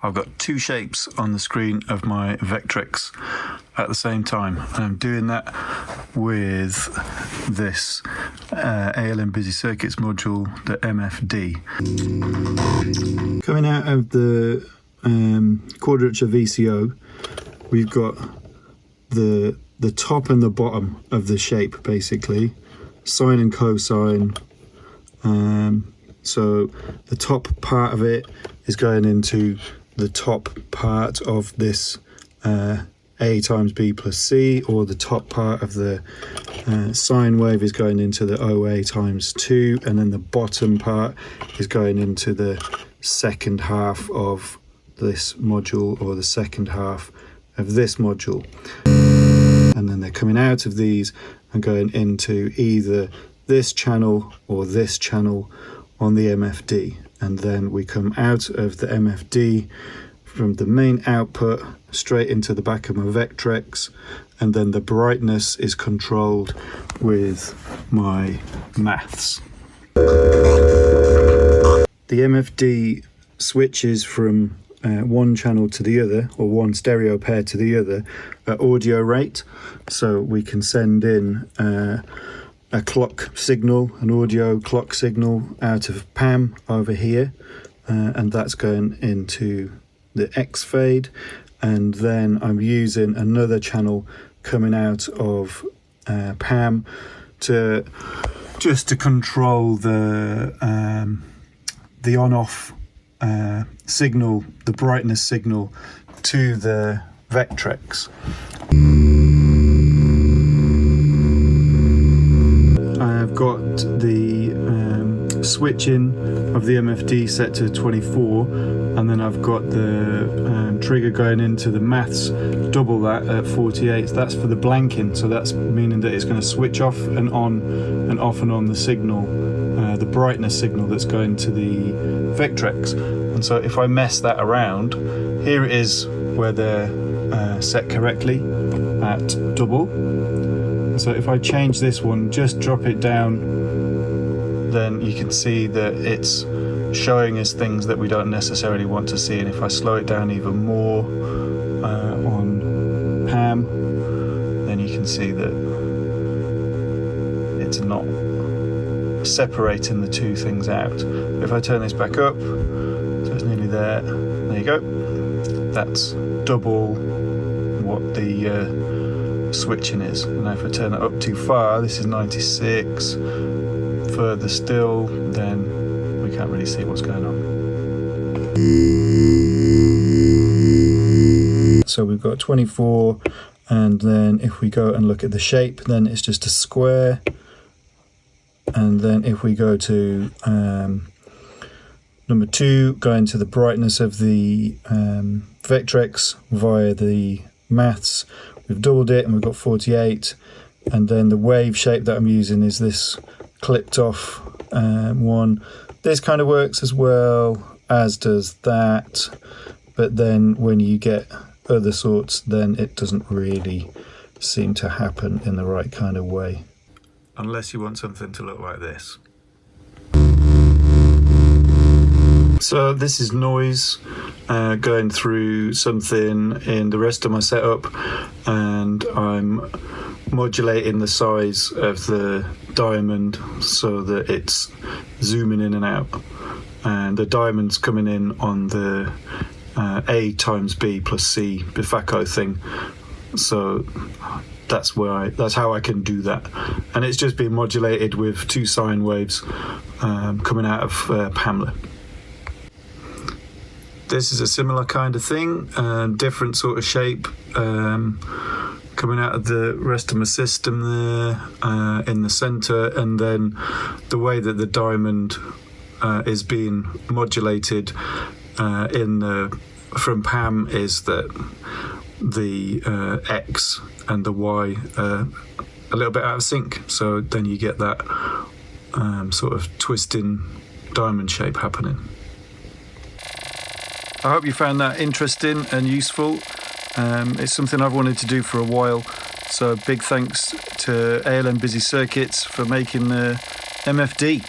I've got two shapes on the screen of my Vectrex at the same time. And I'm doing that with this ALM Busy Circuits module, the MFD. Coming out of the quadrature VCO, we've got the top and the bottom of the shape, basically, sine and cosine. So the top part of it is going into the top part of this A times B plus C, or the top part of the sine wave is going into the OA times 2, and then the bottom part is going into the second half of this module, or the second half of this module. And then they're coming out of these and going into either this channel or this channel on the MFD. And then we come out of the MFD from the main output straight into the back of my Vectrex, and then the brightness is controlled with my maths. The MFD switches from one channel to the other, or one stereo pair to the other, at audio rate. So we can send in a clock signal, an audio clock signal out of PAM over here, and that's going into the X fade. And then I'm using another channel coming out of PAM to control the on-off signal, the brightness signal to the Vectrex. I've got the switching of the MFD set to 24, and then I've got the trigger going into the maths, double that at 48. That's for the blanking, so that's meaning that it's going to switch off and on and off and on the signal, the brightness signal that's going to the Vectrex. And so if I mess that around, here it is where they're set correctly at double. So if I change this one, just drop it down, then you can see that it's showing us things that we don't necessarily want to see. And if I slow it down even more on PAM, then you can see that it's not separating the two things out. If I turn this back up, so it's nearly there you go. That's double what the switching is. And now if I turn it up too far, this is 96, further still, then we can't really see what's going on. So we've got 24, and then if we go and look at the shape, then it's just a square. And then if we go to number 2, going to the brightness of the Vectrex via the maths, we've doubled it and we've got 48. And then the wave shape that I'm using is this clipped off one. This kind of works as well, as does that, but then when you get other sorts, then it doesn't really seem to happen in the right kind of way. Unless you want something to look like this. So this is noise going through something in the rest of my setup, and I'm modulating the size of the diamond so that it's zooming in and out, and the diamond's coming in on the A times B plus C Befaco thing. So that's how I can do that, and it's just being modulated with two sine waves coming out of Pamela. This is a similar kind of thing, different sort of shape coming out of the rest of my system there in the center, and then the way that the diamond is being modulated from PAM is that the X and the Y are a little bit out of sync, so then you get that sort of twisting diamond shape happening. I hope you found that interesting and useful. It's something I've wanted to do for a while, so big thanks to ALM Busy Circuits for making the MFD.